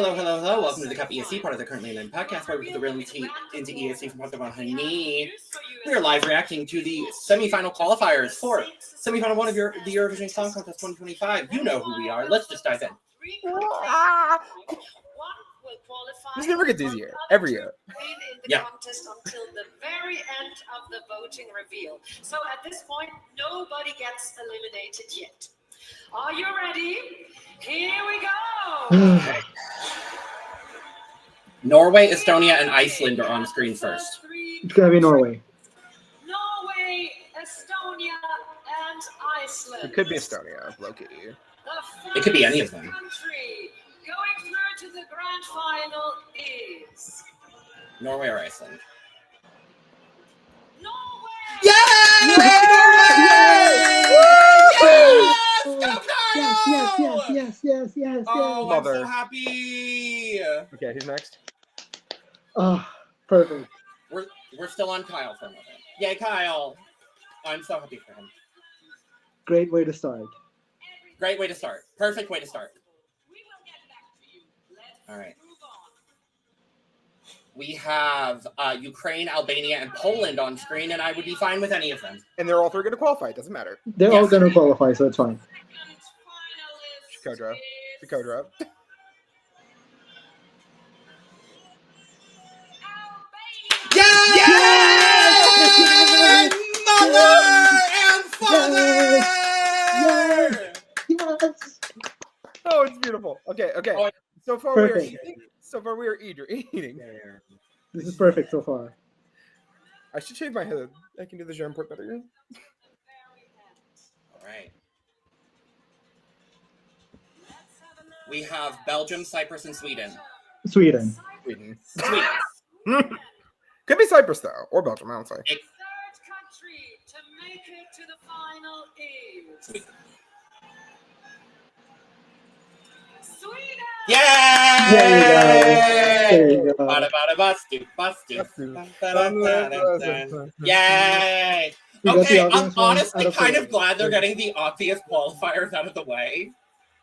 Hello, hello, hello. Welcome to the CUP ESC, part of the Currently Unnamed Podcast, where we put the real into ESC from Pokemon Honey. We are live reacting to the semi-final qualifiers for semi-final one of the Eurovision Song Contest 2025. You know who we are. Let's just dive in. This never gets easier. Every year. Yeah. Contest until the very end of the voting reveal. So at this point, nobody gets eliminated yet. Are you ready? Here we go. Norway, Estonia, and Iceland are on screen first. It's gonna be Norway. Norway, Estonia, and Iceland. It could be Estonia, low-key. It could be any of them. Country going through to the grand final is Norway or Iceland. Norway. Yay! Yes. Oh, I'm Mother. so happy. Okay, who's next? Oh, perfect. We're still on Kyle for a moment. Yay, Kyle. I'm so happy for him. Great way to start. Great way to start. Perfect way to start. All right. We have Ukraine, Albania, and Poland on screen, and I would be fine with any of them. And they're all three going to qualify. It doesn't matter. They're all gonna qualify, so it's fine. Shkodra. Yay! Mother and father! Yes. Oh, it's beautiful. Okay. Oh, So far perfect. we are eating. This is perfect so far. I should shave my head. I can do the jam port better. All right. We have Belgium, Cyprus, and Sweden. Sweden. Sweden. Sweden. Could be Cyprus though, or Belgium. I don't say. Third country to make it to the final is Sweden. Sweden. Yay! There you go. Bada bada bustu, bustu. Yay! We got the Okay, I'm obvious ones honestly out of kind the of way. glad they're getting the obvious qualifiers out of the way.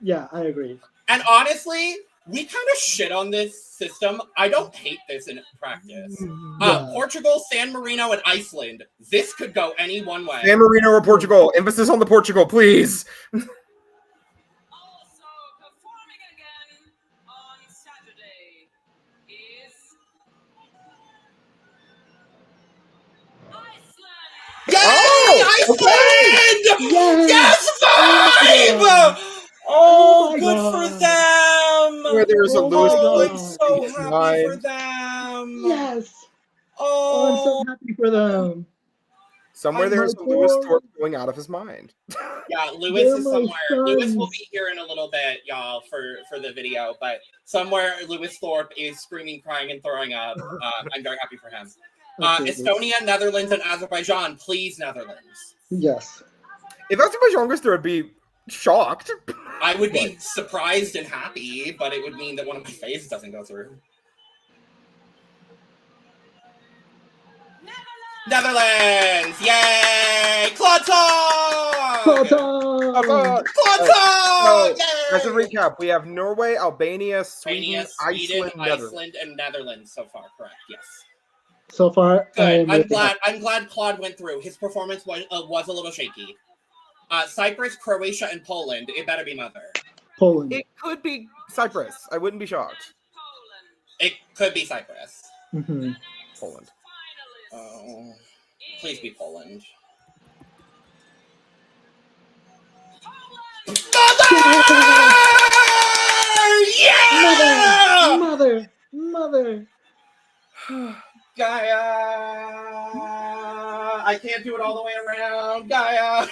Yeah, I agree. And honestly, we kind of shit on this system. I don't hate this in practice. Yeah. Portugal, San Marino, and Iceland. This could go any one way. San Marino or Portugal. Emphasis on the Portugal, please. Also performing again on Saturday is Iceland. Yay! Oh, Iceland! Yes! Yes, vibe! Oh my good God. for them! Where there's a Oh my Lewis God. I'm so happy Nine. for them! Yes! Oh, I'm so happy for them. Somewhere I'm there's a so Lewis bored. Thorpe going out of his mind. yeah, Lewis They're is my somewhere. Lewis will sons. be here in a little bit, y'all, for the video. But somewhere Lewis Thorpe is screaming, crying, and throwing up. I'm very happy for him. Absolutely. Estonia, Netherlands, and Azerbaijan. Please, Netherlands. Yes. If Azerbaijan goes through, I'd be shocked. I would be surprised and happy, but it would mean that one of my faves doesn't go through. Netherlands! Yay! Klotong! Cloton! Klotong! As a Yay! recap, we have Norway, Albania, Sweden, Sweden, Iceland, Netherlands. Iceland, and Netherlands so far. Correct. Yes. So far, Good. I'm with glad. I'm glad Claude went through. His performance was a little shaky. Cyprus, Croatia, and Poland. It better be Mother. Poland. It could be Cyprus. I wouldn't be shocked. It could be Cyprus. Mm-hmm. Poland. Oh, please be Poland. Mother! Yeah! Mother! Gaia! I can't do it all the way around. Gaia!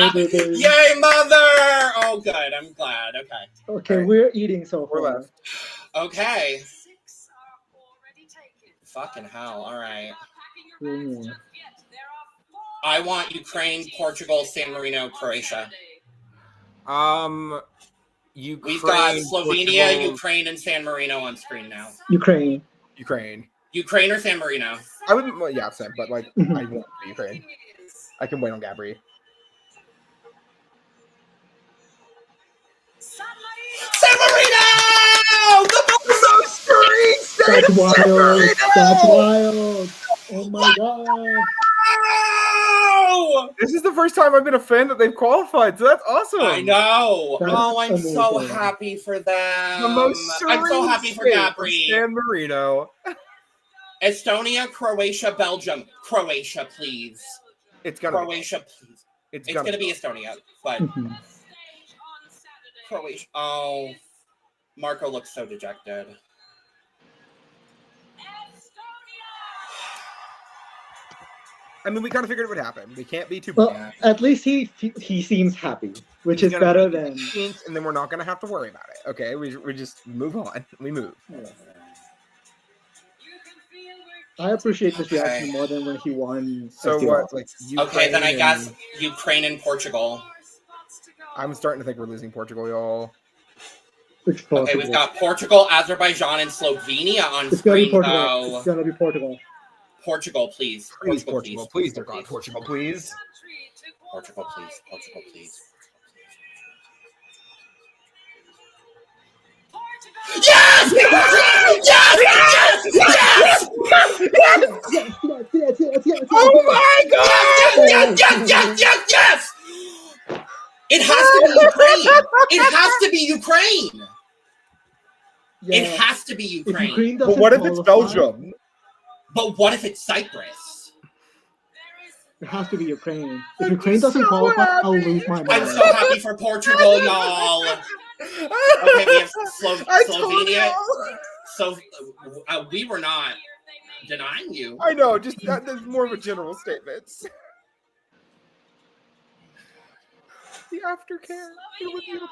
Yay, Mother! Oh, good. I'm glad. Okay. Okay, Alright. we're eating so We're far. left. Okay. 6 are already taken. Fucking hell. All right. Packing your bags just yet. There are 4 I want Ukraine, Portugal, San Marino, Croatia. Ukraine. We've got Slovenia, Portugal, Ukraine, and San Marino on screen now. Ukraine. Ukraine. Ukraine or San Marino? I wouldn't. Well, yeah, same, but like Mhm. I want the Ukraine. I can wait on Gabri. San Marino! That's wild. That's wild. Oh my god. Oh! This is the first time I've been a fan that they've qualified, so that's awesome. I know. That's I'm so amazing. happy for them. The most I'm so happy for Gabri. San Marino. Estonia, Croatia, Belgium. Croatia, please. It's gonna Croatia, please. It's gonna be Estonia, but Mhm. Croatia. Oh, Marco looks so dejected. I mean, we kind of figured it would happen. We can't be too Well, bad. at least he seems happy, which is better than. And then we're not gonna have to worry about it. Okay, we just move on. We move. Yeah. I appreciate this Okay. reaction more than when he won. So SD what? Live. Like Okay, then I Ukraine guess and- Ukraine and Portugal. I'm starting to think we're losing Portugal, y'all. It's Okay, possible. we've got Portugal, Azerbaijan, and Slovenia on It's gonna be screen, Portugal. though. It's gonna be Portugal. Portugal, please. Please, Portugal, please, dear God, Portugal, please. Portugal, please. Portugal, please. Yes! Yes! Yes! Yes! Yes. Oh my God! Yes! Yes! Yes! Yes! Yes! It has to be Ukraine. It has to be Ukraine. Yeah. It has to be If Ukraine. Ukraine But doesn't what if it's qualify, Belgium? But what if it's Cyprus? It has to be Ukraine. If Ukraine doesn't qualify, I'll lose my I'm mind. so happy for Portugal, y'all. Okay, we have Slovenia. So we were not denying you. I know, just that's more of a general statement. The aftercare. It was beautiful.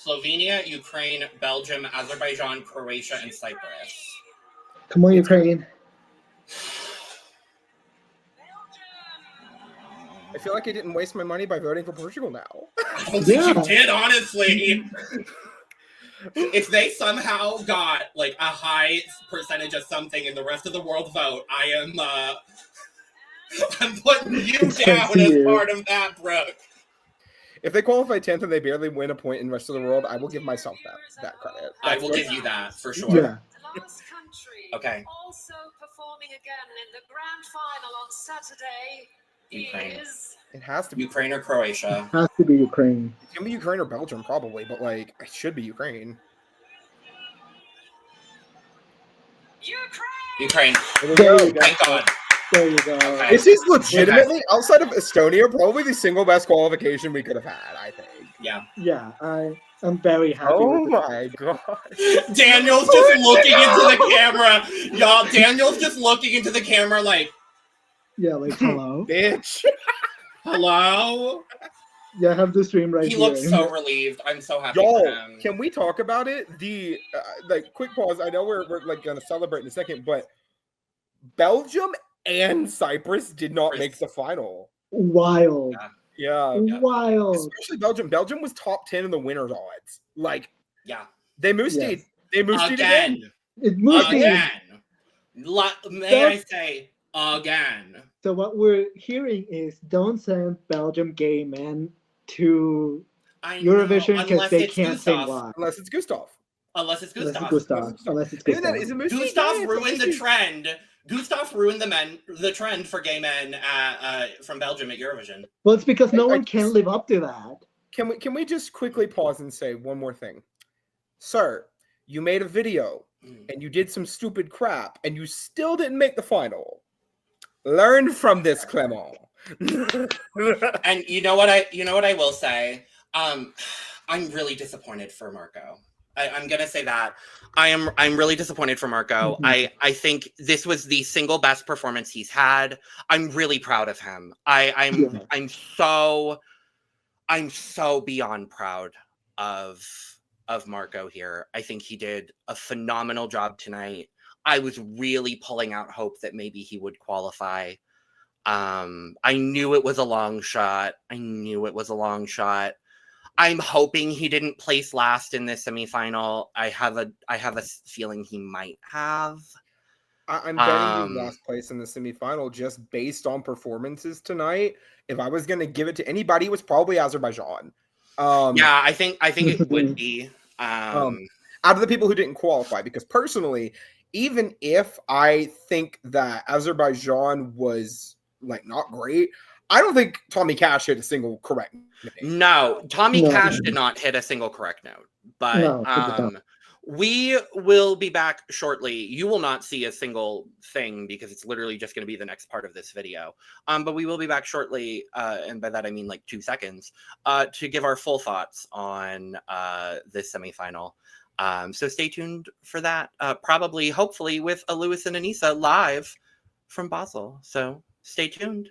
Slovenia, Ukraine, Belgium, Azerbaijan, Croatia, and Cyprus. Come on, Ukraine. I feel like I didn't waste my money by voting for Portugal now. I don't think you Yeah. did, honestly. If they somehow got like a high percentage of something and the rest of the world vote, I'm putting you It's down up to as you. part of that, Brook. If they qualify 10th and they barely win a point in the rest of the world, I will give myself that credit. I will give you that for sure. Yeah. Last country Okay. also performing again in the grand final on Saturday Ukraine. is It has to be Ukraine or Croatia. Has to be Ukraine. It's gonna be Ukraine or Belgium, probably, but like it should be Ukraine. Ukraine. Ukraine. There we There go. you go. Thank God. There you go. Okay. This is legitimately outside of Estonia, probably the single best qualification we could have had. I think. Yeah. Yeah, I'm very happy. Oh with my god! Daniel's just looking into the camera. Y'all, Daniel's just looking into the camera like, it. Yeah, like hello. Bitch. hello? Yeah, I have the stream right He here. looks so relieved. I'm so happy for Y'all, him. can we talk about it? The like quick pause. I know we're like gonna celebrate in a second, but Belgium and Cyprus did not make the final. Wild. Yeah. Yeah, Wild. especially Belgium. Belgium was top 10 in the winners odds. Like Yeah. they moosed Yes. They moosed again. It moved in. Again. May I say again? So what we're hearing is don't send Belgium gay men to I know, Eurovision because unless they it's can't sing Gustav. live. Unless it's Gustav. Unless it's Unless Gustav. it's Gustav. Unless it's Isn't that, Gustav. is it Moosey Gustav gay? ruined the Moosey- trend. Gustav ruined the trend for gay men from Belgium at Eurovision. Well, it's because no I one can live up to that. Can we just quickly pause and say one more thing? Sir, you made a video and you did some stupid crap and you still didn't make the final. Learn from this, Clement. And you know what I will say? I'm really disappointed for Marco. I'm gonna say that. I'm really disappointed for Marco. Mhm. I think this was the single best performance he's had. I'm really proud of him. Yeah. I'm so beyond proud of Marco here. I think he did a phenomenal job tonight. I was really pulling out hope that maybe he would qualify. I knew it was a long shot. I'm hoping he didn't place last in this semifinal. I have a feeling he might have. I'm betting you last place in the semifinal just based on performances tonight. If I was going to give it to anybody, it was probably Azerbaijan. Yeah, I think it would be. Out of the people who didn't qualify, because personally, even if I think that Azerbaijan was like not great, I don't think Tommy Cash hit a single correct note. No, Tommy No. Cash did not hit a single correct note. But No, he did not. we will be back shortly. You will not see a single thing because it's literally just going to be the next part of this video. But we will be back shortly, and by that I mean like 2 seconds, to give our full thoughts on this semifinal. So stay tuned for that. Probably, hopefully, with a Lewis and Aneesa live from Basel. So stay tuned.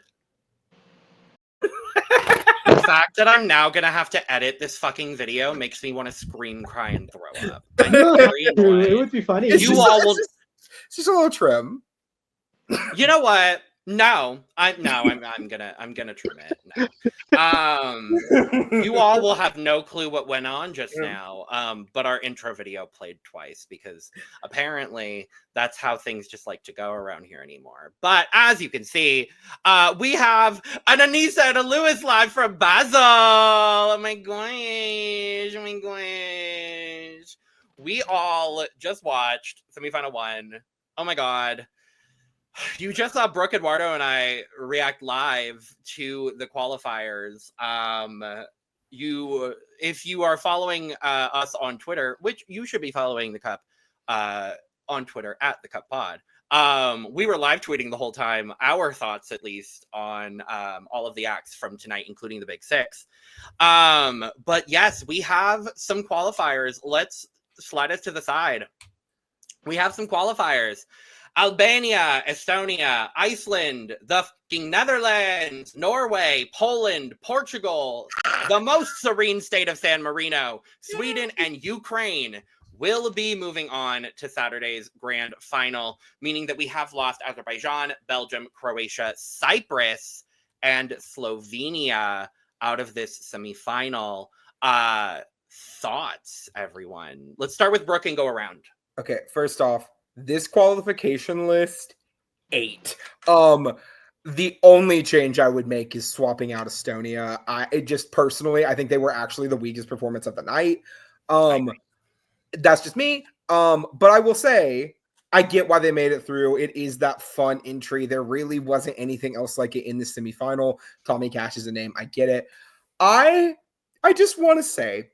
The fact that I'm now gonna have to edit this fucking video makes me want to scream, cry, and throw up. I'm No, very it annoyed. would be funny. You all will. It's just a little trim. You know what? No, I'm gonna trim it. No. You all will have no clue what went on just now. But our intro video played twice because apparently that's how things just like to go around here anymore. But as you can see, we have an Aneesa and a Lewis live from Basel. Oh my gosh! Oh my gosh! We all just watched semifinal 1. Oh my god. You just saw Brook, Eduardo, and I react live to the qualifiers. If you are following us on Twitter, which you should be following the Cup on Twitter at the Cup Pod. We were live tweeting the whole time, our thoughts at least on all of the acts from tonight, including the Big Six. But yes, we have some qualifiers. Let's slide us to the side. We have some qualifiers. Albania, Estonia, Iceland, the fucking Netherlands, Norway, Poland, Portugal, the most serene state of San Marino, Sweden, and Ukraine will be moving on to Saturday's grand final, meaning that we have lost Azerbaijan, Belgium, Croatia, Cyprus, and Slovenia out of this semifinal. Thoughts, everyone? Let's start with Brook and go around. Okay, first off, this qualification list, 8. The only change I would make is swapping out Estonia. I think they were actually the weakest performance of the night. That's just me. But I will say, I get why they made it through. It is that fun entry. There really wasn't anything else like it in the semifinal. Tommy Cash is a name. I get it. I just want to say,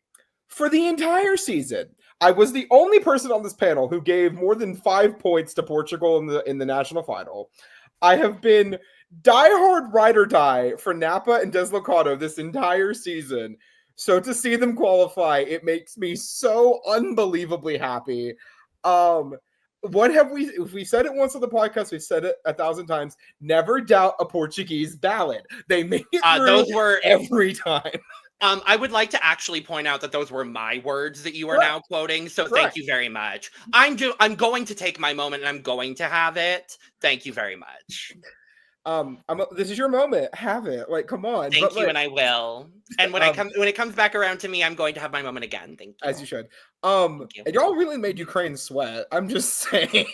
for the entire season, I was the only person on this panel who gave more than 5 points to Portugal in the national final. I have been diehard ride or die for Napa and Deslocado this entire season. So to see them qualify, it makes me so unbelievably happy. What have we? If we said it once on the podcast, we've said it 1,000 times. Never doubt a Portuguese ballad. They make it through those were every time. I would like to actually point out that those were my words that you are now quoting, so thank you very much. I'm going to take my moment and I'm going to have it. Thank you very much. This is your moment. Have it. Like, come on. Thank you, and I will. And when it comes back around to me, I'm going to have my moment again. Thank you. As you should. Thank you. And y'all really made Ukraine sweat. I'm just saying.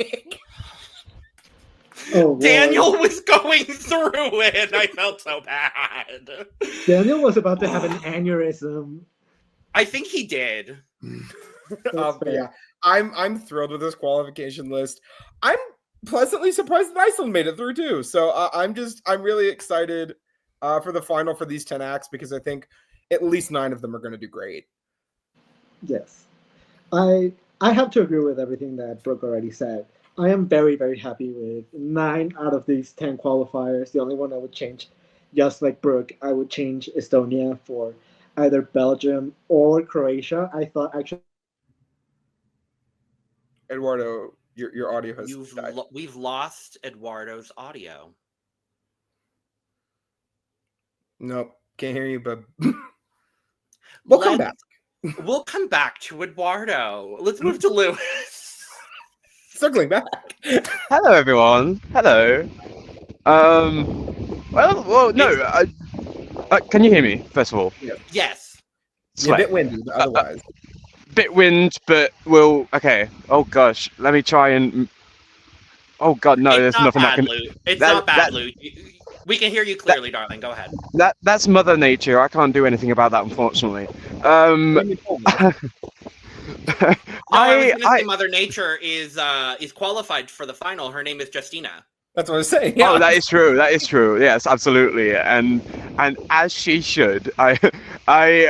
Oh, Daniel was going through it, and I felt so bad. Daniel was about to have an aneurysm. I think he did. But yeah, I'm thrilled with this qualification list. I'm pleasantly surprised that Iceland made it through too. So I'm really excited for the final for these 10 acts because I think at least 9 of them are going to do great. Yes, I have to agree with everything that Brook already said. I am very, very happy with 9 out of these 10 qualifiers. The only one I would change, just like Brook, I would change Estonia for either Belgium or Croatia. I thought actually. Eduardo, your audio has died. We've lost Eduardo's audio. Nope, can't hear you, but we'll come back. We'll come back to Eduardo. Let's move to Lewis. Circling back. Hello, everyone. Hello. Well, no. Can you hear me? First of all. Yes. Yeah, a bit windy, but otherwise. Bit wind, but okay. Oh gosh, let me try and. Oh god, no, there's nothing I can. It's not bad, Lou. We can hear you clearly, darling. Go ahead. That's Mother Nature. I can't do anything about that, unfortunately. No, I was I, going to say I, Mother Nature is qualified for the final. Her name is Justina. That's what I was saying. Yeah. oh, that is true. That is true. Yes, absolutely. And as she should. I I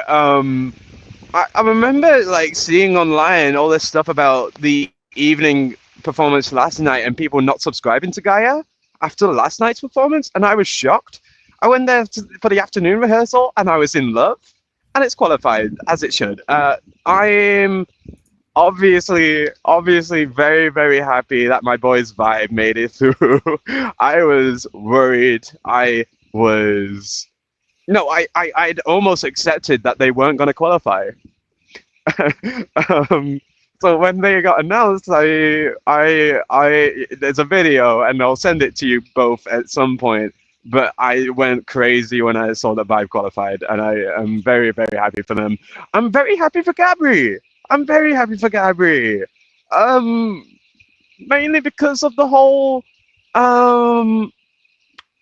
remember like seeing online all this stuff about the evening performance last night and people not subscribing to Gaia after last night's performance, and I was shocked. I went there for the afternoon rehearsal and I was in love, and it's qualified as it should. I'm obviously very, very happy that my boys Vibe made it through. I was worried. I'd almost accepted that they weren't going to qualify. So when they got announced, there's a video, and I'll send it to you both at some point. But I went crazy when I saw that Vibe qualified, and I am very, very happy for them. I'm very happy for Gabri. I'm very happy for Gabri. Mainly because of the whole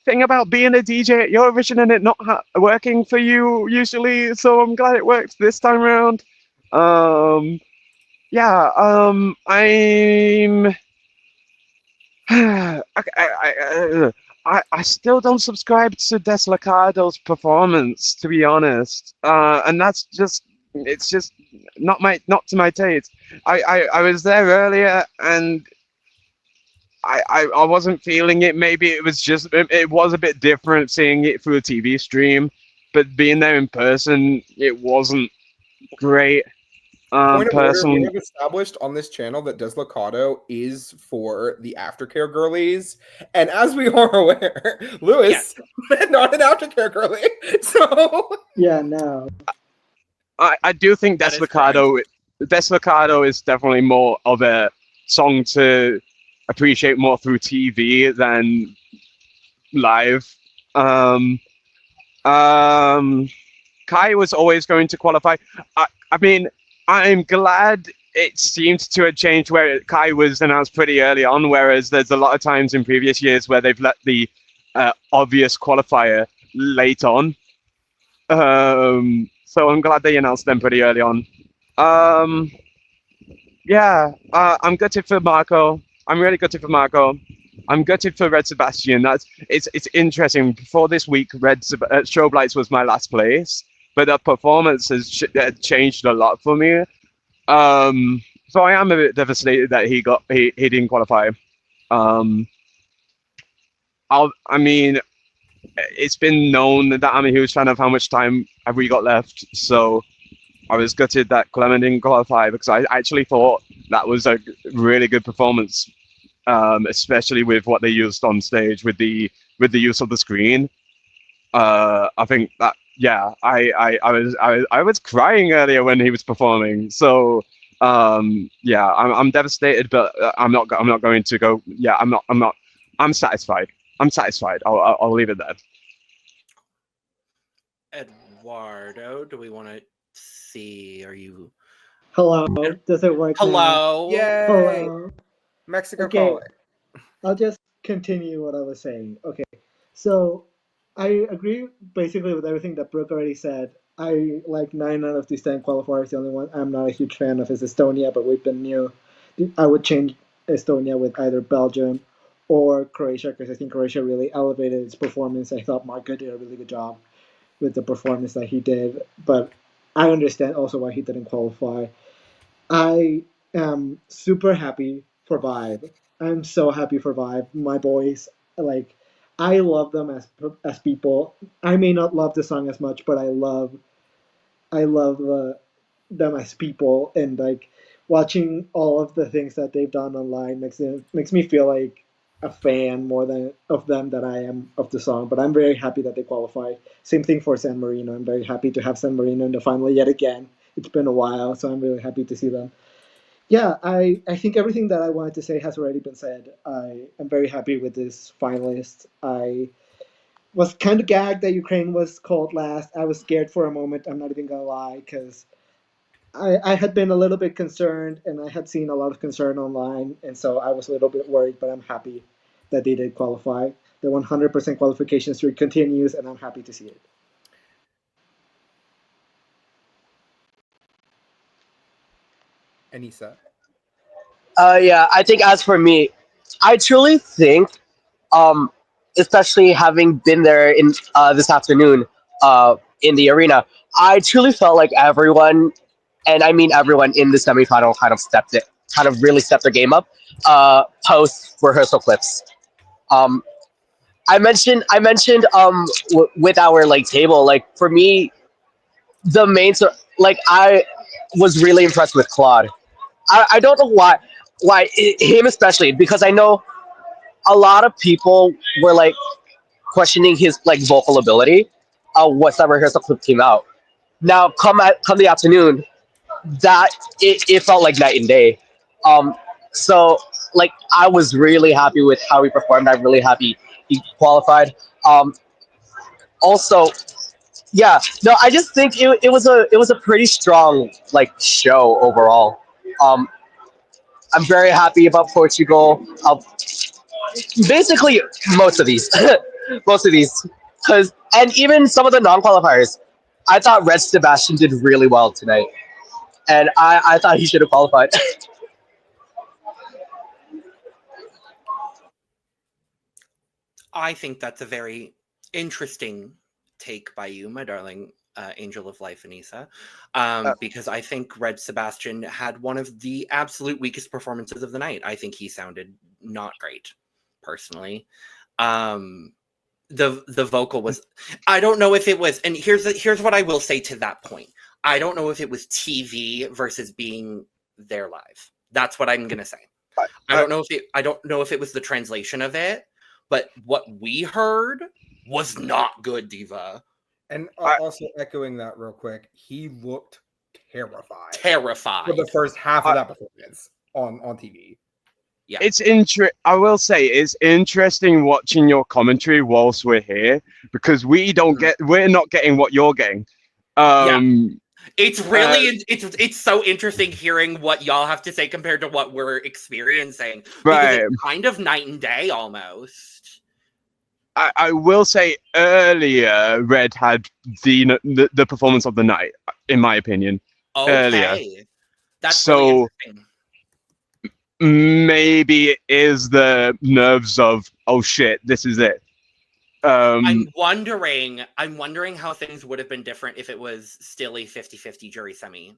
thing about being a DJ at Eurovision and it not working for you usually. So I'm glad it worked this time around. Yeah, I'm. I still don't subscribe to Deslocado's performance, to be honest. And that's just it's just not to my taste. I was there earlier and I wasn't feeling it. Maybe it was just it was a bit different seeing it through a TV stream, but being there in person, it wasn't great. Point of order, Personally, we have established on this channel that Deslocado is for the aftercare girlies. And as we are aware, Lewis is not an aftercare girly. So Yeah, no. I do think That is Deslocado is definitely more of a song to appreciate more through TV than live. Kai was always going to qualify. I mean, I'm glad it seemed to have changed where Kai was announced pretty early on, whereas there's a lot of times in previous years where they've let the obvious qualifier late on. So I'm glad they announced them pretty early on. Yeah, I'm gutted for Marco. I'm really gutted for Marco. I'm gutted for Red Sebastian. It's interesting. Before this week, Strobe Lights was my last place, but the performance has changed a lot for me. So I am a bit devastated that he didn't qualify. I mean, it's been known that I'm a huge fan of how much time have we got left. So I was gutted that Clement didn't qualify because I actually thought that was a really good performance. Especially with what they used on stage with the use of the screen. I think that I was crying earlier when he was performing. So yeah, I'm devastated, but I'm not going to go. Yeah, I'm satisfied. I'm satisfied. I'll leave it there. Eduardo, do we want to see? Are you? Hello. Does it work now? Hello. yay, Hello. Mexico Okay. calling. I'll just continue what I was saying. Okay. So I agree basically with everything that Brook already said. I like 9 out of these 10 qualifiers. The only one I'm not a huge fan of is Estonia, but we've been new. I would change Estonia with either Belgium or Croatia because I think Croatia really elevated its performance. I thought Marco did a really good job with the performance that he did, but I understand also why he didn't qualify. I am super happy for Vibe. I'm so happy for Vibe. My boys, like, I love them as people. I may not love the song as much, but I love them as people, and like watching all of the things that they've done online makes me feel like a fan more than of them than I am of the song. But I'm very happy that they qualified. Same thing for San Marino. I'm very happy to have San Marino in the final yet again. It's been a while, so I'm really happy to see them. Yeah, I think everything that I wanted to say has already been said. I am very happy with this finalist. I was kind of gagged that Ukraine was called last. I was scared for a moment, I'm not even gonna lie, because I had been a little bit concerned and I had seen a lot of concern online, and so I was a little bit worried, but I'm happy that they did qualify. The 100% qualification streak continues, and I'm happy to see it. Aneesa. Yeah, I think as for me, I truly think, especially having been there in this afternoon in the arena, I truly felt like everyone, and I mean everyone in the semifinal, kind of really stepped their game up. Post rehearsal clips. Um, I mentioned with our like table, like for me, the like I was really impressed with Claude. I don't know him especially, because I know a lot of people were like questioning his like vocal ability. Once that rehearsal clip came out. Now come the afternoon, that it felt like night and day. So like I was really happy with how he performed. I'm really happy he qualified. Also, yeah, no, I just think it was a pretty strong like show overall. Um, I'm very happy about Portugal. Basically, most of these, most of these, because and even some of the non-qualifiers, I thought Red Sebastian did really well tonight, and I thought he should have qualified. I think that's a very interesting take by you, my darling angel of life, Aneesa, because I think Red Sebastian had one of the absolute weakest performances of the night. I think he sounded not great, personally. The vocal was, I don't know if it was, and here's what I will say to that point. I don't know if it was TV versus being there live. That's what I'm gonna say. I don't know if it was the translation of it, but what we heard was not good, Diva. And also echoing that real quick, he looked terrified. Terrified. For the first half of that performance on TV. Yeah. I will say it's interesting watching your commentary whilst we're here, because we're not getting what you're getting. It's really it's so interesting hearing what y'all have to say compared to what we're experiencing. Because it's kind of night and day almost. I will say earlier, Red had the performance of the night, in my opinion. Okay. Earlier. That's so really interesting. Maybe it is the nerves of, oh shit, this is it. I'm wondering how things would have been different if it was still a 50-50 jury semi.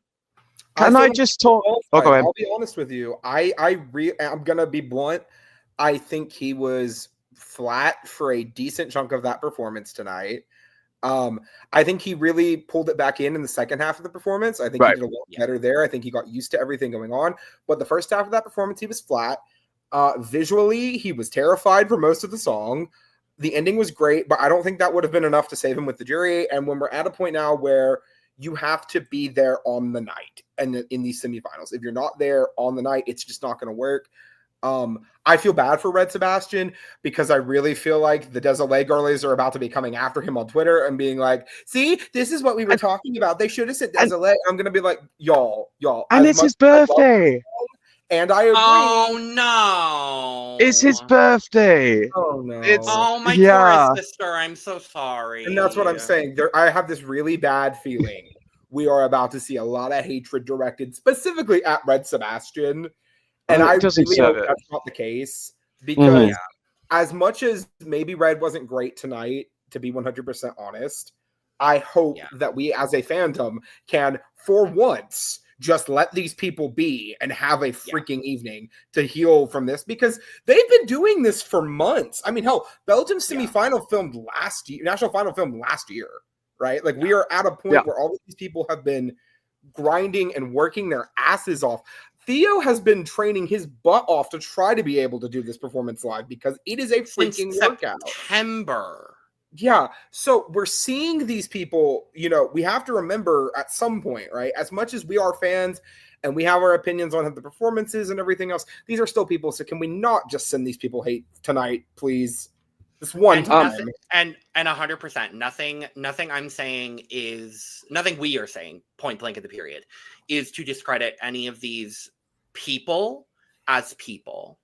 Can I just talk? Oh, go ahead. I'll be honest with you. I'm gonna be blunt. I think he was flat for a decent chunk of that performance tonight. I think he really pulled it back in the second half of the performance. I think he did a lot better there. I think he got used to everything going on. But the first half of that performance, he was flat. Visually, he was terrified for most of the song. The ending was great, but I don't think that would have been enough to save him with the jury. And when we're at a point now where you have to be there on the night and in these semifinals, if you're not there on the night, it's just not going to work. I feel bad for Red Sebastian, because I really feel like the Desolé girlies are about to be coming after him on Twitter and being like, see, this is what we were talking about. They should have said Desolé. I'm going to be like, y'all. And it's his birthday. And I agree. Oh, no. It's his birthday. Oh, no. Oh, my poor sister. I'm so sorry. And that's what I'm saying. I have this really bad feeling we are about to see a lot of hatred directed specifically at Red Sebastian. And I really hope that's not the case, because as much as maybe Red wasn't great tonight, to be 100% honest, I hope that we as a fandom can, for once, just let these people be and have a freaking evening to heal from this, because they've been doing this for months. I mean, hell, Belgium semifinal filmed last year, national final filmed last year, right? Like we are at a point where all of these people have been grinding and working their asses off. Theo has been training his butt off to try to be able to do this performance live, because it is a freaking workout. September. Yeah. So we're seeing these people, we have to remember at some point, right? As much as we are fans and we have our opinions on the performances and everything else, these are still people. So can we not just send these people hate tonight, please? This one time. And 100%. Nothing I'm saying is, nothing we are saying, point blank at the period, is to discredit any of these people as people.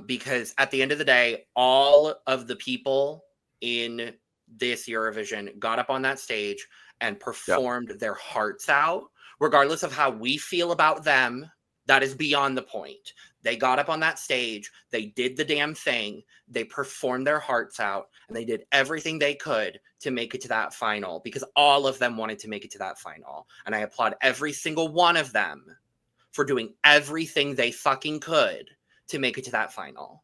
Because at the end of the day, all of the people in this Eurovision got up on that stage and performed their hearts out, regardless of how we feel about them, that is beyond the point. They got up on that stage, they did the damn thing, they performed their hearts out, and they did everything they could to make it to that final, because all of them wanted to make it to that final. And I applaud every single one of them for doing everything they fucking could to make it to that final.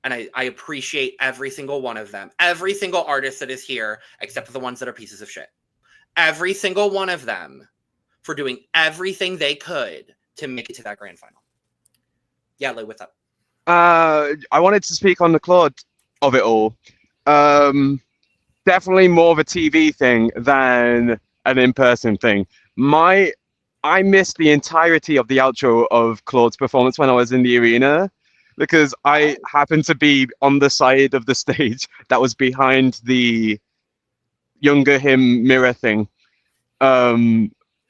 And I appreciate every single one of them. Every single artist that is here, except for the ones that are pieces of shit. Every single one of them for doing everything they could to make it to that grand final. Yeah, Lou, what's up? I wanted to speak on the Claude of it all. Definitely more of a TV thing than an in-person thing. I missed the entirety of the outro of Claude's performance when I was in the arena, because I happened to be on the side of the stage that was behind the younger him mirror thing.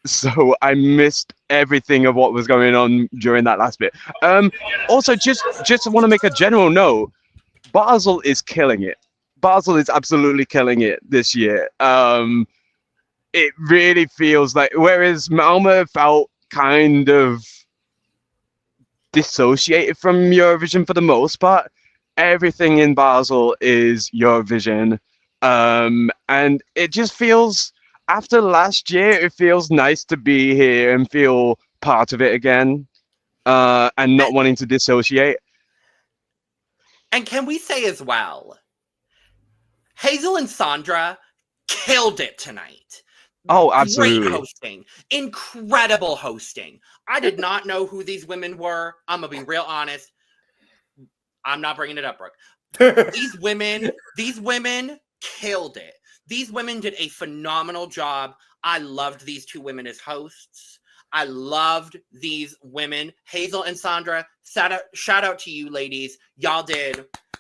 So I missed everything of what was going on during that last bit. Also, just want to make a general note. Basel is killing it. Basel is absolutely killing it this year. It really feels like, whereas Malmö felt kind of dissociated from Eurovision for the most part, everything in Basel is Eurovision. And it just feels, after last year, it feels nice to be here and feel part of it again, and not wanting to dissociate. And can we say as well, Hazel and Sandra killed it tonight. Oh, absolutely. Great hosting. Incredible hosting. I did not know who these women were. I'm going to be real honest. I'm not bringing it up, Brooke. These women killed it. These women did a phenomenal job. I loved these two women as hosts. I loved these women. Hazel and Sandra, shout out to you ladies. Y'all get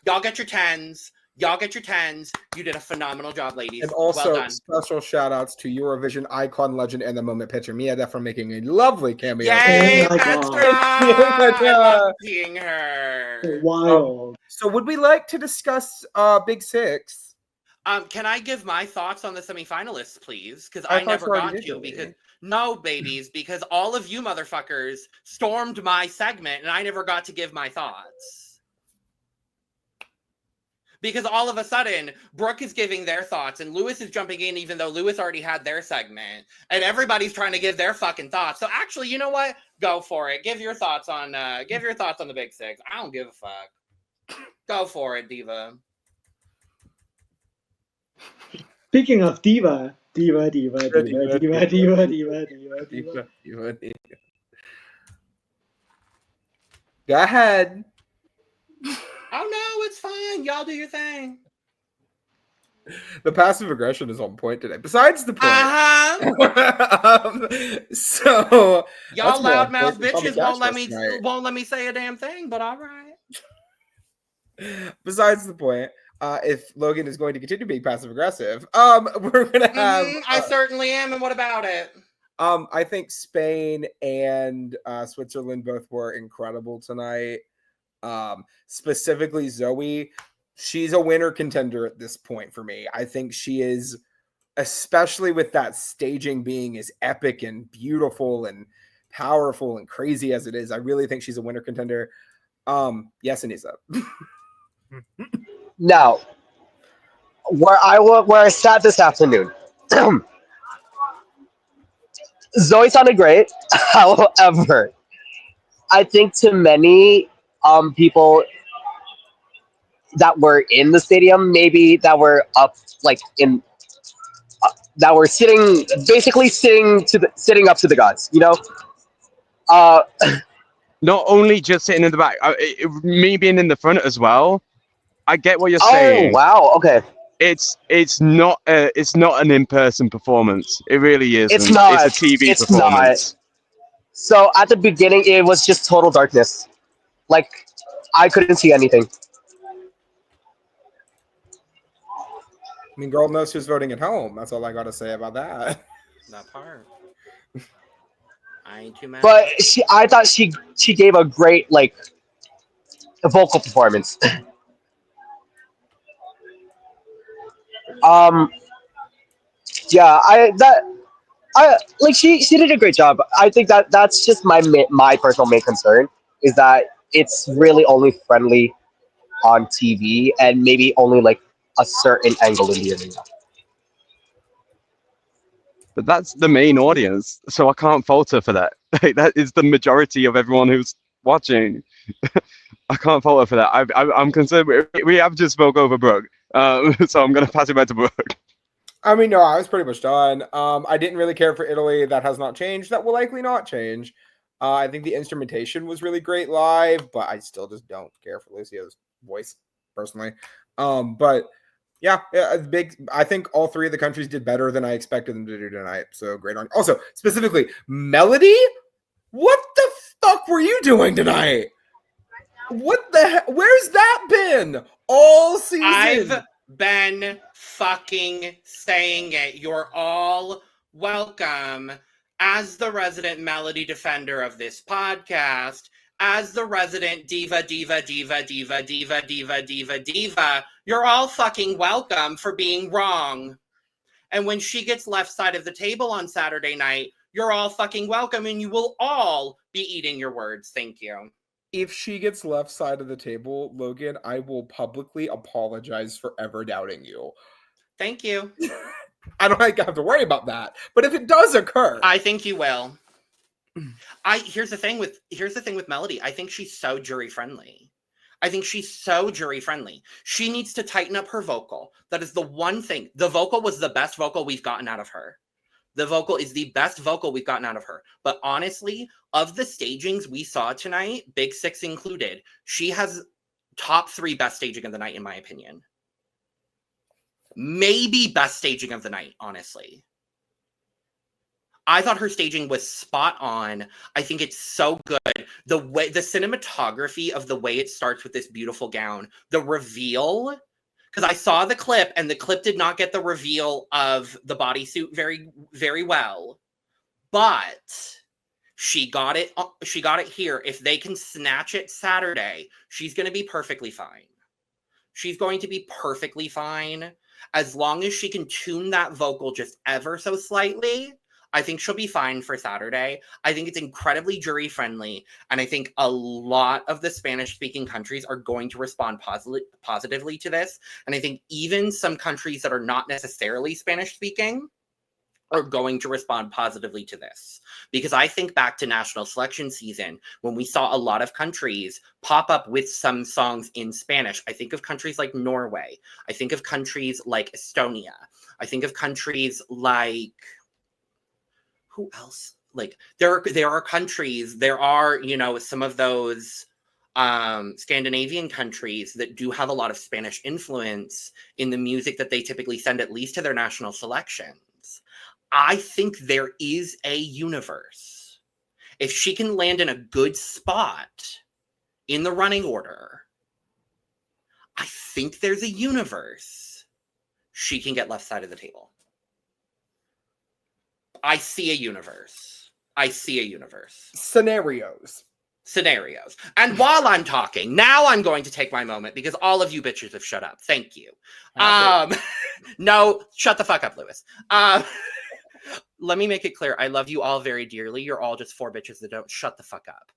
your 10s. Y'all get your 10s. You did a phenomenal job, ladies. And also, well done. special shout outs to Eurovision icon, legend, and the moment picture, Mia Def, for making a lovely cameo. Yay, Oh my Petra! God. I love seeing her. Wild. So would we like to discuss Big Six? Can I give my thoughts on the semifinalists, please? Because I I thought never you already got did, to. Because Lily. no, babies, because all of you motherfuckers stormed my segment, and I never got to give my thoughts. Because all of a sudden, Brooke is giving their thoughts, and Lewis is jumping in, even though Lewis already had their segment, and everybody's trying to give their fucking thoughts. So actually, you know what? Go for it. Give your thoughts on the Big Six. I don't give a fuck. Go for it, Diva. Speaking of diva. Diva. Go ahead. Oh no, it's fine. Y'all do your thing. The passive aggression is on point today. Besides the point. So Y'all that's loudmouth more important. bitches won't let me say a damn thing, but all right. Besides the point, if Logan is going to continue being passive aggressive, we're gonna have. I certainly am, and what about it? I think Spain and Switzerland both were incredible tonight. Specifically Zoe, she's a winner contender at this point for me. I think she is, especially with that staging being as epic and beautiful and powerful and crazy as it is. I really think she's a winner contender. Yes, Aneesa. Now, where I sat this afternoon, Zoe sounded great. However, I think to many people that were in the stadium, maybe that were up like in that were sitting up to the gods, you know. Not only just sitting in the back, me being in the front as well. I get what you're saying. Oh wow, okay. It's not an in-person performance. It really isn't. It's not. It's a TV it's performance. Not. So at the beginning, it was just total darkness. Like I couldn't see anything. I mean, girl knows who's voting at home. That's all I got to say about that. That part. I ain't too mad. But I thought she gave a great a vocal performance. Yeah, She did a great job. I think that's just my personal main concern is that it's really only friendly on TV and maybe only like a certain angle in the arena. But that's the main audience, so I can't fault her for that. Like, that is the majority of everyone who's watching. I can't fault her for that. I'm concerned. We have just spoke over Brook, so I'm going to pass it back to Brook. I mean, no, I was pretty much done. I didn't really care for Italy. That has not changed. That will likely not change. I think the instrumentation was really great live, but I still just don't care for Lucio's voice personally. But yeah, big. I think all three of the countries did better than I expected them to do tonight. So great on. Also, specifically, Melody. What the fuck were you doing tonight? What the heck? Where's that been all season? I've been fucking saying it. You're all welcome. As the resident melody defender of this podcast, as the resident diva, you're all fucking welcome for being wrong. And when she gets left side of the table on Saturday night, you're all fucking welcome and you will all be eating your words. Thank you. If she gets left side of the table, Logan, I will publicly apologize for ever doubting you. Thank you. I don't have to worry about that. But if it does occur, I think you will. Here's the thing with Melody. I think she's so jury friendly. She needs to tighten up her vocal. That is the one thing. The vocal was the best vocal we've gotten out of her. The vocal is the best vocal we've gotten out of her. But honestly, of the stagings we saw tonight, Big Six included, she has top 3 best staging of the night, in my opinion. Maybe best staging of the night, honestly. I thought her staging was spot on. I think it's so good. The cinematography of the way it starts with this beautiful gown, the reveal, because I saw the clip and the clip did not get the reveal of the bodysuit very, very well, but she got it here. If they can snatch it Saturday, she's going to be perfectly fine. She's going to be perfectly fine. As long as she can tune that vocal just ever so slightly, I think she'll be fine for Saturday. I think it's incredibly jury friendly. And I think a lot of the Spanish speaking countries are going to respond positively to this. And I think even some countries that are not necessarily Spanish speaking are going to respond positively to this. Because I think back to national selection season when we saw a lot of countries pop up with some songs in Spanish. I think of countries like Norway. I think of countries like Estonia. I think of countries like, who else? Like there are countries, there are, some of those Scandinavian countries that do have a lot of Spanish influence in the music that they typically send at least to their national selections. I think there is a universe. If she can land in a good spot in the running order, I think there's a universe she can get left side of the table. I see a universe. Scenarios. And while I'm talking, now I'm going to take my moment because all of you bitches have shut up. Thank you. No, shut the fuck up, Lewis. Let me make it clear. I love you all very dearly. You're all just 4 bitches that don't shut the fuck up.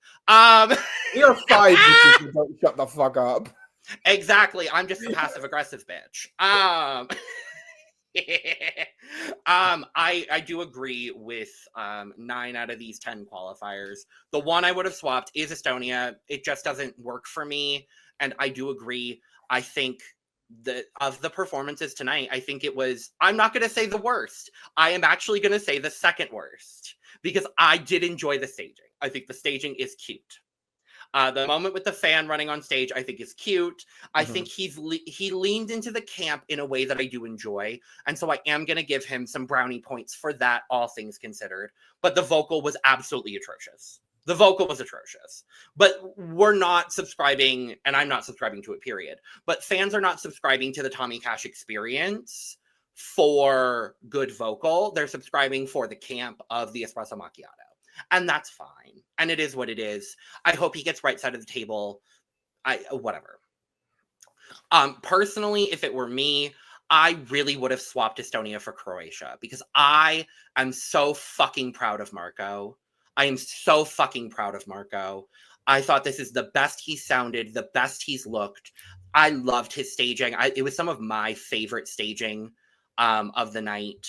You're 5 bitches that don't shut the fuck up. Exactly. I'm just a passive aggressive bitch. I do agree with 9 out of these 10 qualifiers. The one I would have swapped is Estonia. It just doesn't work for me. And I do agree. I think that of the performances tonight, I think it was, I'm not going to say the worst. I am actually going to say the second worst because I did enjoy the staging. I think the staging is cute. The moment with the fan running on stage, I think is cute. I think he leaned into the camp in a way that I do enjoy. And so I am going to give him some brownie points for that, all things considered. But the vocal was absolutely atrocious. But we're not subscribing, and I'm not subscribing to it, period. But fans are not subscribing to the Tommy Cash experience for good vocal. They're subscribing for the camp of the espresso macchiato. And that's fine. And it is what it is. I hope he gets right side of the table. Whatever. Personally, if it were me, I really would have swapped Estonia for Croatia because I am so fucking proud of Marco. I am so fucking proud of Marco. I thought this is the best he sounded, the best he's looked. I loved his staging. It was some of my favorite staging of the night.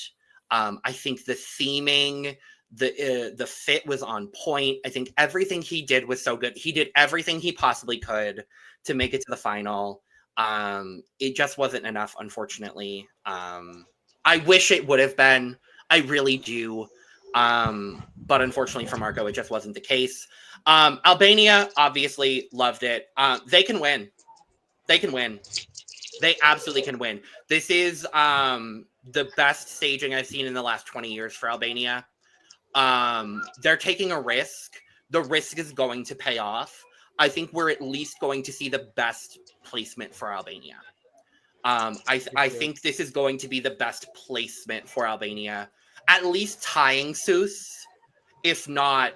I think the theming, the fit was on point. I think everything he did was so good. He did everything he possibly could to make it to the final. It just wasn't enough, unfortunately. I wish it would have been. I really do. But unfortunately for Marco, it just wasn't the case. Albania obviously loved it. They can win. They can win. They absolutely can win. This is the best staging I've seen in the last 20 years for Albania. They're taking a risk. The risk is going to pay off. I think we're at least going to see the best placement for Albania. I think this is going to be the best placement for Albania. At least tying Seuss, if not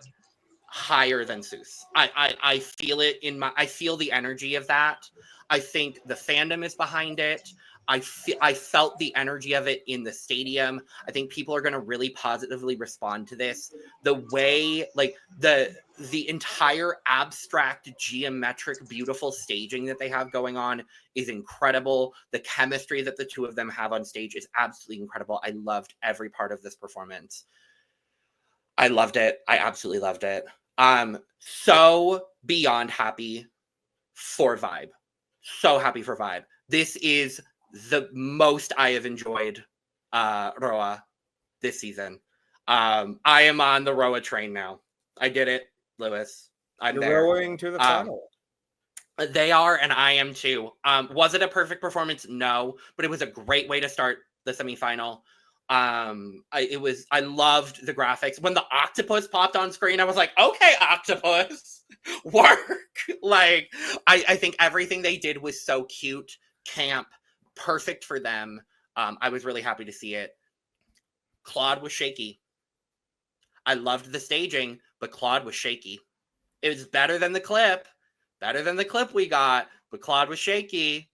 higher than Seuss. I feel it I feel the energy of that. I think the fandom is behind it. I felt the energy of it in the stadium. I think people are going to really positively respond to this. The way, like, the entire abstract, geometric, beautiful staging that they have going on is incredible. The chemistry that the two of them have on stage is absolutely incredible. I loved every part of this performance. I loved it. I absolutely loved it. So beyond happy for Vibe. So happy for Vibe. This is the most I have enjoyed Roa this season. I am on the Roa train now. I did it, Lewis. You're rowing to the final. They are, and I am too. Was it a perfect performance? No, but it was a great way to start the semifinal. I loved the graphics. When the octopus popped on screen, I was like, okay, octopus, work. Like, I think everything they did was so cute, camp, perfect for them. I was really happy to see it. Claude was shaky. I loved the staging, but Claude was shaky. It was better than the clip we got, but Claude was shaky.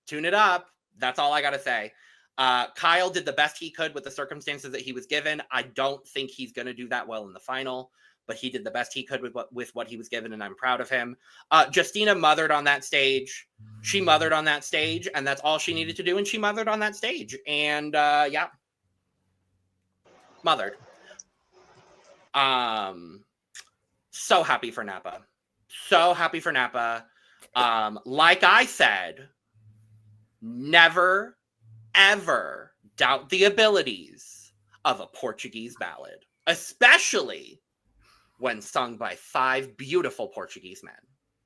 Tune it up. That's all I got to say. Kyle did the best he could with the circumstances that he was given. I don't think he's going to do that well in the final, but he did the best he could with what he was given, and I'm proud of him. Justina mothered on that stage. She mothered on that stage, and that's all she needed to do, and she mothered on that stage. And, yeah. Mothered. So happy for Napa. So happy for Napa. Like I said, never, ever doubt the abilities of a Portuguese ballad, especially when sung by 5 beautiful Portuguese men.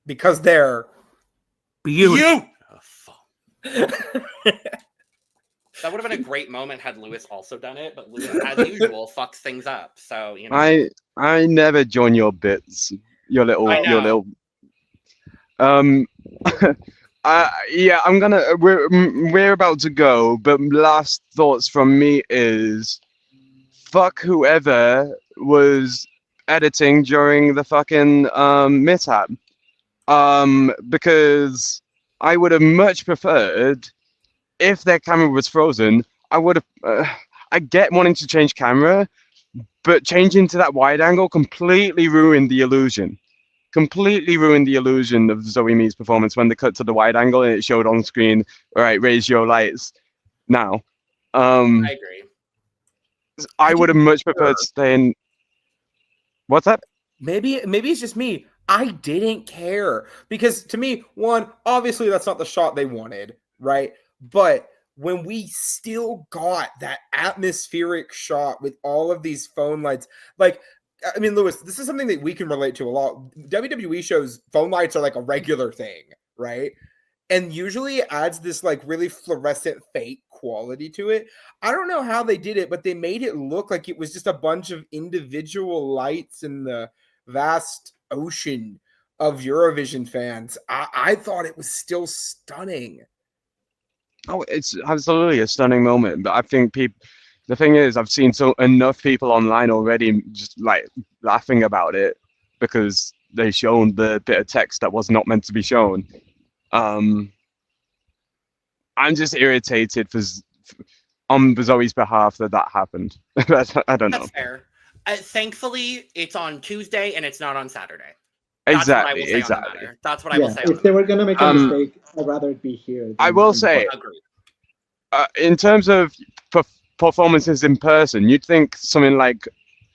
Because they're beautiful. That would have been a great moment had Lewis also done it, but Lewis, as usual, fucks things up. So, you know. I never join your bits. Your little. Yeah, we're about to go, but last thoughts from me is fuck whoever was editing during the fucking mishap. Because I would have much preferred if their camera was frozen. I would have I get wanting to change camera, but changing to that wide angle completely ruined the illusion. Completely ruined the illusion of Zoe Me's performance when they cut to the wide angle and it showed on screen, all right, raise your lights now. I agree. I would have much preferred staying. What's that? Maybe it's just me. I didn't care because to me, one, obviously that's not the shot they wanted, right? But when we still got that atmospheric shot with all of these phone lights, like, I mean, Lewis, this is something that we can relate to a lot. WWE shows phone lights are like a regular thing, right? And usually it adds this like really fluorescent fake quality to it. I don't know how they did it, but they made it look like it was just a bunch of individual lights in the vast ocean of Eurovision fans. I thought it was still stunning. Oh, it's absolutely a stunning moment. But I think the thing is, I've seen enough people online already just like laughing about it because they shown the bit of text that was not meant to be shown. I'm just irritated on Zoe's behalf that happened. I don't know. That's fair. Thankfully, it's on Tuesday and it's not on Saturday. That's what I will say on the matter. That's what I will say. If they were gonna make a mistake, I'd rather it be here. I will say, in terms of performances in person, you'd think something like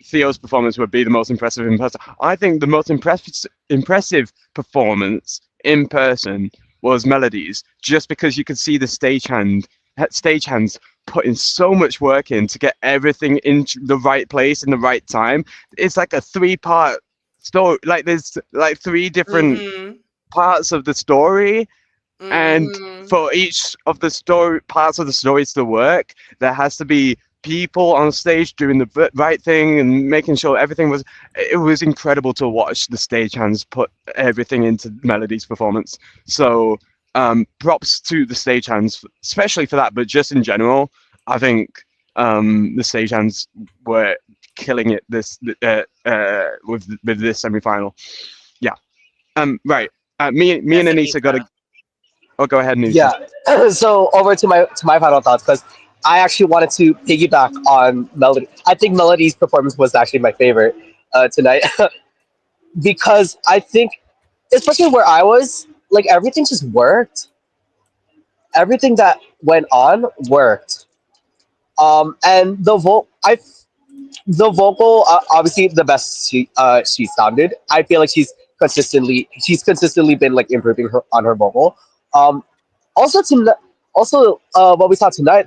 Theo's performance would be the most impressive in person. I think the most impressive performance in person was Melody's, just because you could see the stagehands putting so much work in to get everything in the right place in the right time. It's like a 3-part story. Like there's like 3 different parts of the story, and for each of the parts of the stories to work, there has to be people on stage doing the right thing and making sure everything was. It was incredible to watch the stagehands put everything into Melody's performance. So props to the stagehands, especially for that, but just in general, I think the stagehands were killing it with this semi-final. Yeah. Right. Me and Aneesa got to. Oh, go ahead, Aneesa. Yeah. So over to my final thoughts, because I actually wanted to piggyback on Melody. I think Melody's performance was actually my favorite tonight, because I think, especially where I was, like everything just worked. Everything that went on worked. And the vocal, obviously the best she sounded. I feel like she's consistently been like improving on her vocal. Also what we saw tonight,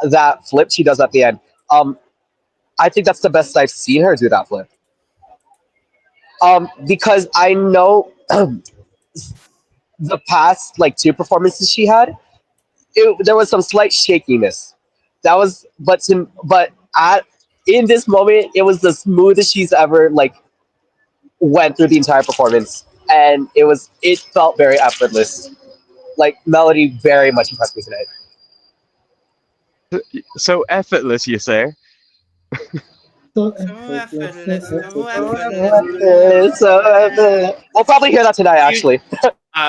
that flip she does at the end. I think that's the best I've seen her do that flip. Because I know the past like 2 performances she had, there was some slight shakiness. That was, in this moment, it was the smoothest she's ever like went through the entire performance, and it felt very effortless. Like Melody very much impressed me tonight. So effortless, you say? So effortless. We'll probably hear that tonight, actually.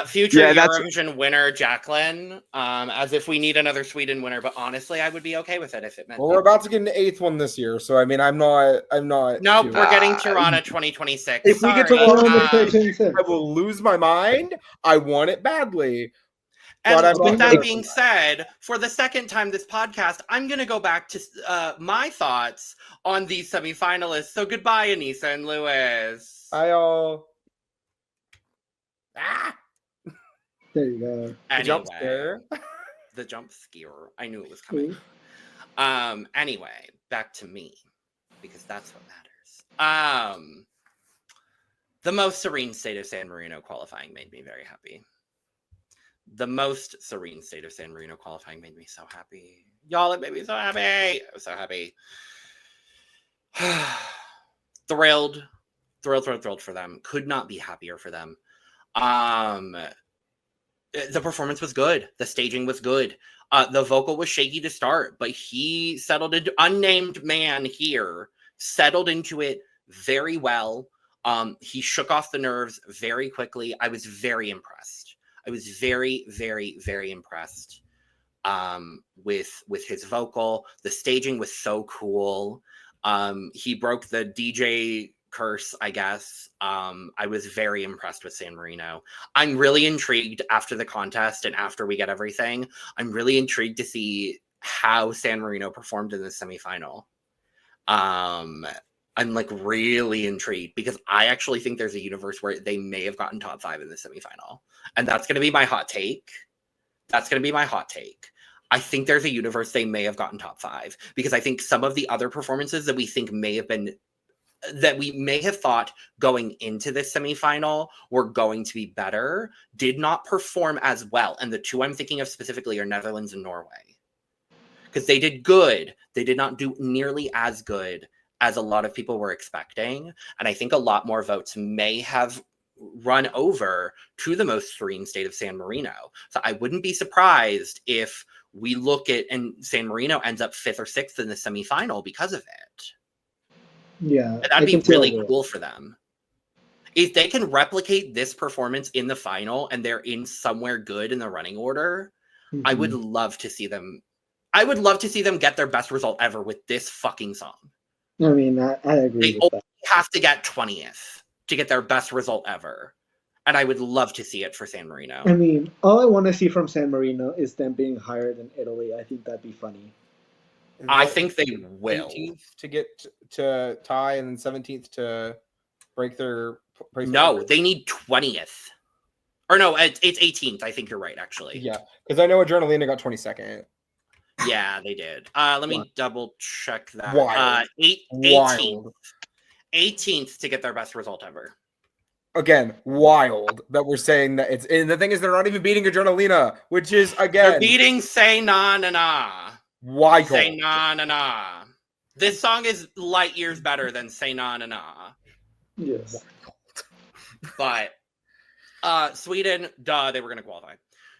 Future Eurovision winner Jacqueline, as if we need another Sweden winner, but honestly, I would be okay with it if it meant. Well, we're about to get an 8th one this year, so I mean, I'm not. Nope, we're getting Tirana 2026. If we get to Tirana 2026, I will lose my mind. I want it badly. And but with that being said, for the second time this podcast, I'm going to go back to my thoughts on these semifinalists. So goodbye, Aneesa and Lewis. Bye, all. There you go. Anyway, jump scare. The jump scare. I knew it was coming. Anyway, back to me, because that's what matters. The most serene state of San Marino qualifying made me very happy. The most serene state of San Marino qualifying made me so happy. Y'all, it made me so happy. I was so happy. Thrilled for them. Could not be happier for them. The performance was good. The staging was good. The vocal was shaky to start, but he settled into unnamed man here, settled into it very well. He shook off the nerves very quickly. I was very impressed. I was very, very, very impressed with his vocal. The staging was so cool. He broke the DJ curse, I guess. I was very impressed with San Marino. I'm really intrigued after the contest and after we get everything. I'm really intrigued to see how San Marino performed in the semifinal. I'm like really intrigued because I actually think there's a universe where they may have gotten top 5 in the semifinal. And that's going to be my hot take. I think there's a universe they may have gotten top 5 because I think some of the other performances that we think may have been, that we may have thought going into this semifinal were going to be better, did not perform as well. And the 2 I'm thinking of specifically are Netherlands and Norway. Because they did good. They did not do nearly as good as a lot of people were expecting. And I think a lot more votes may have run over to the most serene state of San Marino. So I wouldn't be surprised if we look at and San Marino ends up 5th or 6th in the semifinal because of it. Yeah. That'd be really cool for them. If they can replicate this performance in the final and they're in somewhere good in the running order, I would love to see them I would love to see them get their best result ever with this fucking song. I mean, I agree They with only that. have to get 20th to get their best result ever. And I would love to see it for San Marino. I mean, all I want to see from San Marino is them being higher than Italy. I think that'd be funny. I think they will. 18th to get to tie and then 17th to break their place. No, they need 20th. Or no, it's 18th. I think you're right, actually. Yeah, because I know Adrenalina got 22nd. Yeah, they did. Let me What? double check that. Wild. 18th. 18th to get their best result ever. Again, wild that we're saying that it's. And the thing is, they're not even beating Adrenalina, which is again They're beating Say Na Na Na. wild. Say Na Na Na. This song is light years better than Say Na Na Na. Yes. But Sweden, they were going to qualify.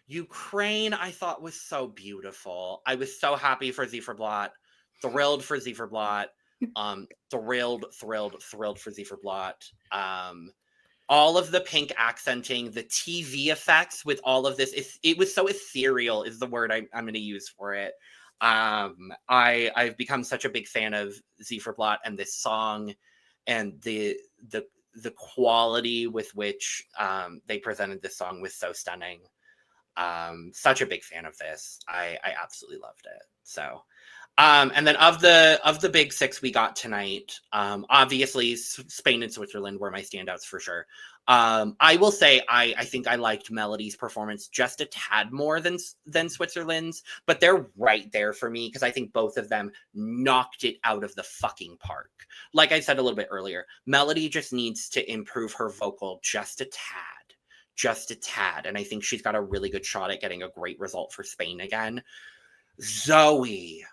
Ukraine, I thought was so beautiful. I was so happy for Zifferblatt. Thrilled for Zifferblatt. Thrilled for Zifferblatt. All of the pink accenting, the TV effects with all of this, it was so ethereal is the word I'm going to use for it. I've become such a big fan of Zifferblatt and this song and the quality with which they presented this song was so stunning. Such a big fan of this. I absolutely loved it. So, and then of the big six we got tonight, obviously Spain and Switzerland were my standouts for sure. I will say I think I liked Melody's performance just a tad more than Switzerland's, but they're right there for me because I think both of them knocked it out of the fucking park. Like I said a little bit earlier, Melody just needs to improve her vocal just a tad, and I think she's got a really good shot at getting a great result for Spain again. Zoe,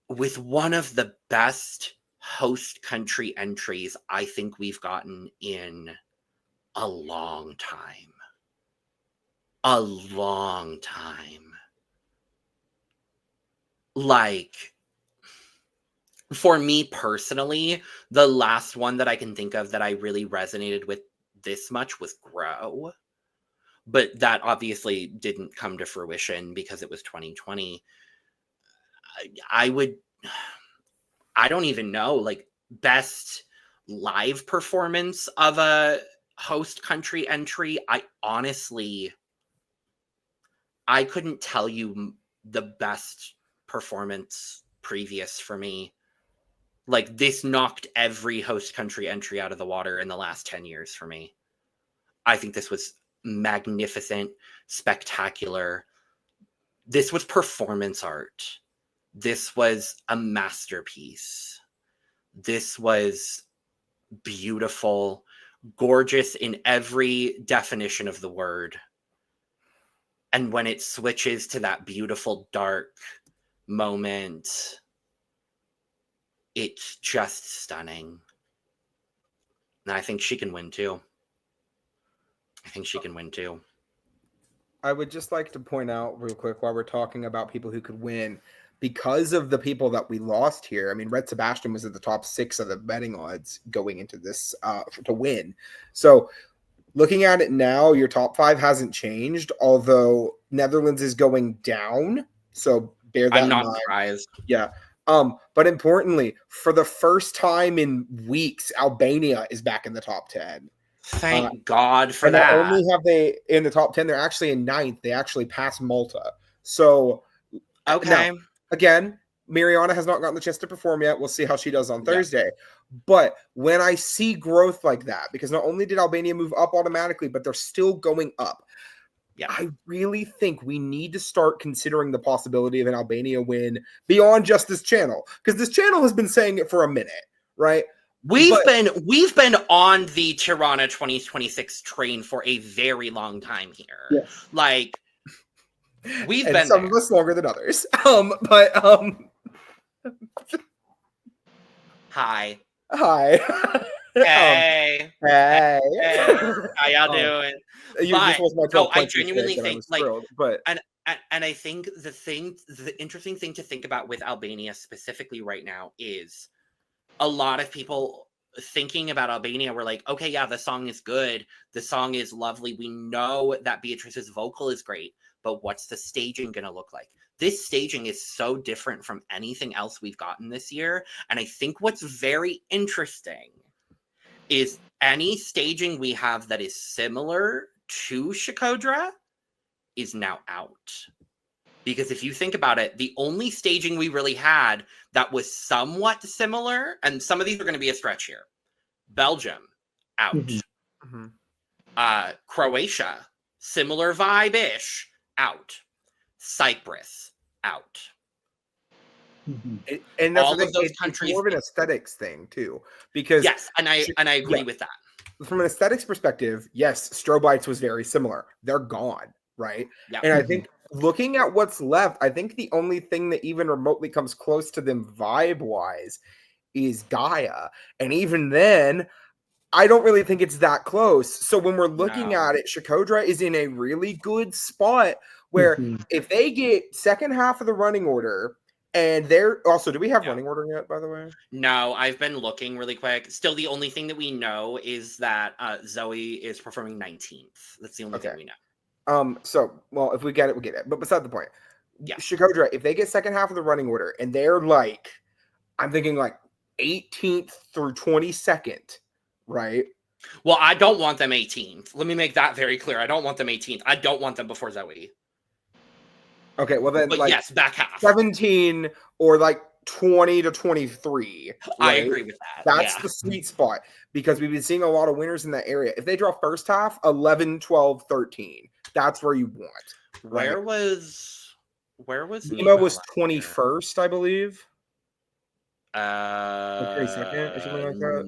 with one of the best host country entries I think we've gotten in a long time. Like, for me personally, the last one that I can think of that I really resonated with this much was Grow. But that obviously didn't come to fruition because it was 2020. I don't even know, like, best live performance of a host country entry. I couldn't tell you the best performance previous for me. Like, this knocked every host country entry out of the water in the last 10 years for me. I think this was magnificent, spectacular. This was performance art. This was a masterpiece. This was beautiful, gorgeous in every definition of the word. And when it switches to that beautiful dark moment, it's just stunning. And I think she can win too. I would just like to point out real quick while we're talking about people who could win, because of the people that we lost here. I mean, Red Sebastian was at the top 6 of the betting odds going into this to win. So looking at it now, your top 5 hasn't changed, although Netherlands is going down. So bear that in mind. I'm not surprised. Yeah. But importantly, for the first time in weeks, Albania is back in the top 10. Thank God for and that. Not only have they in the top 10, they're actually in 9th. They actually passed Malta. So, okay. Now, again, Mariana has not gotten the chance to perform yet. We'll see how she does on Thursday. But when I see growth like that, because not only did Albania move up automatically, but they're still going up. Yeah. I really think we need to start considering the possibility of an Albania win beyond just this channel, because this channel has been saying it for a minute, right? We've been on the Tirana 2026 train for a very long time here. Yes. Like, we've and been some there. of us longer than others. Hi. Hi. Hey. Hey. How y'all doing? This was my No, 12 I point genuinely mistake, and I think, was like, thrilled, but and I think the interesting thing to think about with Albania specifically right now is a lot of people thinking about Albania were like, okay, yeah, the song is good. The song is lovely. We know that Beatrice's vocal is great, but what's the staging going to look like? This staging is so different from anything else we've gotten this year. And I think what's very interesting is any staging we have that is similar to Shkodra is now out. Because if you think about it, the only staging we really had that was somewhat similar, and some of these are going to be a stretch here. Belgium, out. Croatia, similar vibe-ish, out. Cyprus, out. And that's All the of thing, those it's countries. more of an aesthetics thing too, because Yes, and I agree with that. From an aesthetics perspective, yes, Strobites was very similar. They're gone, right? Yeah. And I think looking at what's left, I think the only thing that even remotely comes close to them vibe-wise is Gaia. And even then, I don't really think it's that close. So when we're looking at it, Shkodra is in a really good spot where if they get second half of the running order, and they're also, do we have running order yet, by the way? No, I've been looking really quick. Still, the only thing that we know is that Zoe is performing 19th. That's the only thing we know. So, well, if we get it, we get it. But beside the point, Yeah. Shkodra, if they get second half of the running order and they're like, I'm thinking like 18th through 22nd, right? Well, I don't want them 18th. Let me make that very clear. I don't want them 18th. I don't want them before Zoe. Okay, well then, but like, yes, back half 17 or like 20 to 23. Right? I agree with that. That's the sweet spot because we've been seeing a lot of winners in that area. If they draw first half, 11, 12, 13, that's where you want. Right? Where was Nemo was 21st, I believe. 22nd or something like that.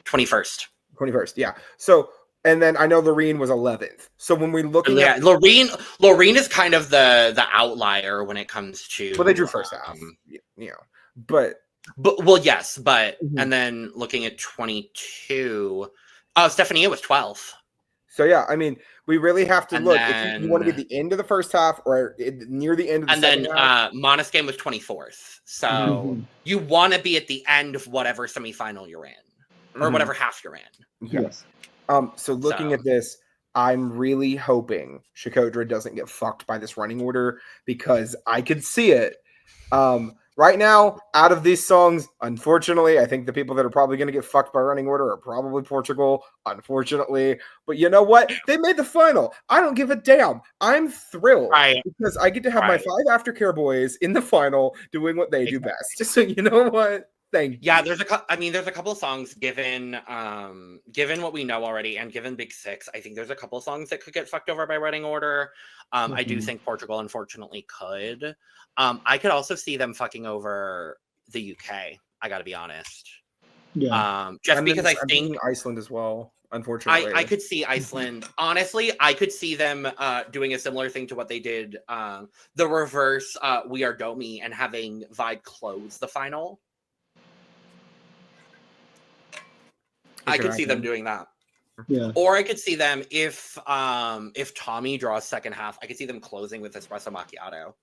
21st. 21st, yeah. So, and then I know Loreen was 11th. So when we're looking at Loreen is kind of the outlier when it comes to. Well, they drew first half, but well, yes, but and then looking at 22, Stephanie was 12th. So yeah, I mean, we really have to look then, if you want to be at the end of the first half or near the end of the second half. And then Monoscame was 24th. So you want to be at the end of whatever semifinal you're in or whatever half you're in. Yes. So looking at this, I'm really hoping Shkodra doesn't get fucked by this running order because I could see it. Right now, out of these songs, unfortunately, I think the people that are probably going to get fucked by running order are probably Portugal, unfortunately. But you know what? They made the final. I don't give a damn. I'm thrilled because I get to have my 5 aftercare boys in the final doing what they do best. So you know what? Thank you. Yeah, there's a couple of songs given what we know already and given Big Six. I think there's a couple of songs that could get fucked over by running order. I do think Portugal unfortunately could. I could also see them fucking over the UK. I got to be honest. Yeah. Because I think Iceland as well. Unfortunately, I could see Iceland. Honestly, I could see them doing a similar thing to what they did, the reverse. We Are Domi and having Vibe close the final. I could see them doing that. Yeah. Or I could see them if Tommy draws second half, I could see them closing with Espresso Macchiato.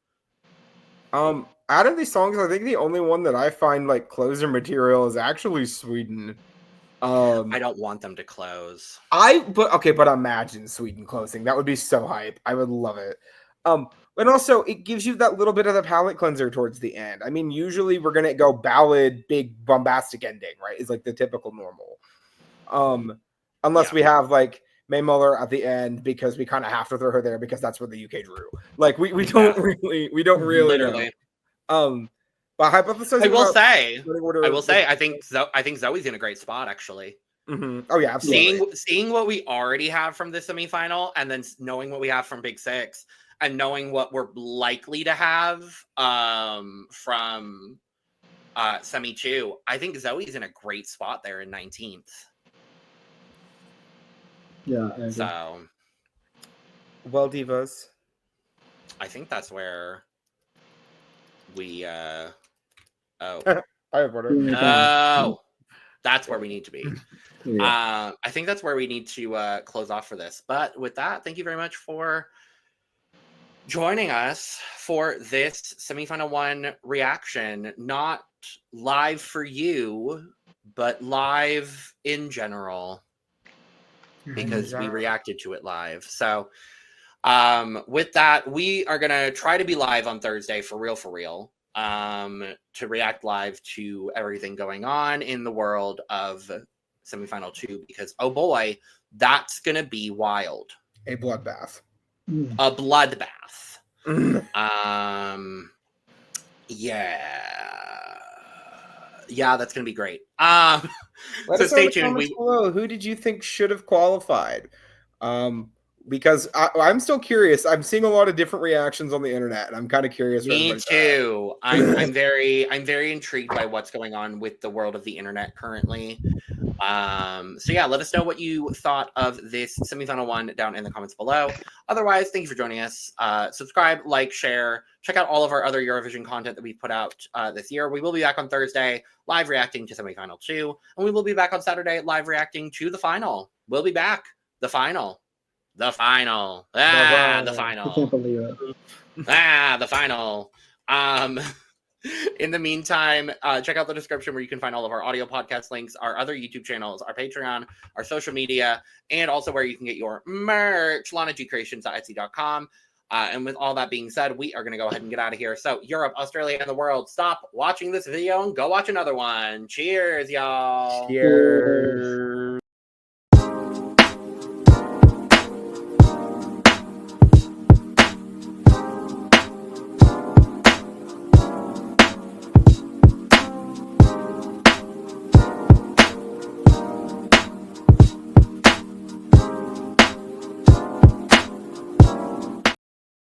Out of these songs, I think the only one that I find like closer material is actually Sweden. I don't want them to close. But imagine Sweden closing. That would be so hype. I would love it. And also it gives you that little bit of the palate cleanser towards the end. I mean, usually we're gonna go ballad, big bombastic ending, right? Is like the typical normal. Unless we have like Mae Muller at the end because we kind of have to throw her there because that's what the UK drew. Like we don't really Literally. Know. But hypothesizing. I will say I think Zoe's in a great spot actually. Oh yeah, absolutely. Seeing what we already have from the semifinal and then knowing what we have from Big Six and knowing what we're likely to have from semi 2, I think Zoe's in a great spot there in 19th. Yeah. So, well, divas, I think that's where we. I have order. Oh, that's where we need to be. Yeah. I think that's where we need to close off for this. But with that, thank you very much for joining us for this semifinal 1 reaction. Not live for you, but live in general. because we Yeah. reacted to it live. So with that, we are gonna try to be live on Thursday for real, to react live to everything going on in the world of semifinal 2, because oh boy, that's gonna be wild. A bloodbath. A bloodbath. Yeah, that's gonna be great. Let So us know stay in the tuned. comments below. Who did you think should have qualified? Because I'm still curious. I'm seeing a lot of different reactions on the internet, and I'm kind of curious. where Me everybody's at. too. I'm very intrigued by what's going on with the world of the internet currently. So yeah, let us know what you thought of this semifinal 1 down in the comments below. Otherwise, thank you for joining us. Subscribe, like, share. Check out all of our other Eurovision content that we put out this year. We will be back on Thursday, live reacting to semifinal 2, and we will be back on Saturday, live reacting to the final. We'll be back. The final. The final. The I final. can't believe it. The final. In the meantime, check out the description where you can find all of our audio podcast links, our other YouTube channels, our Patreon, our social media, and also where you can get your merch, lanagcreations.etsy.com. And with all that being said, we are going to go ahead and get out of here. So Europe, Australia, and the world, stop watching this video and go watch another one. Cheers, y'all. Cheers.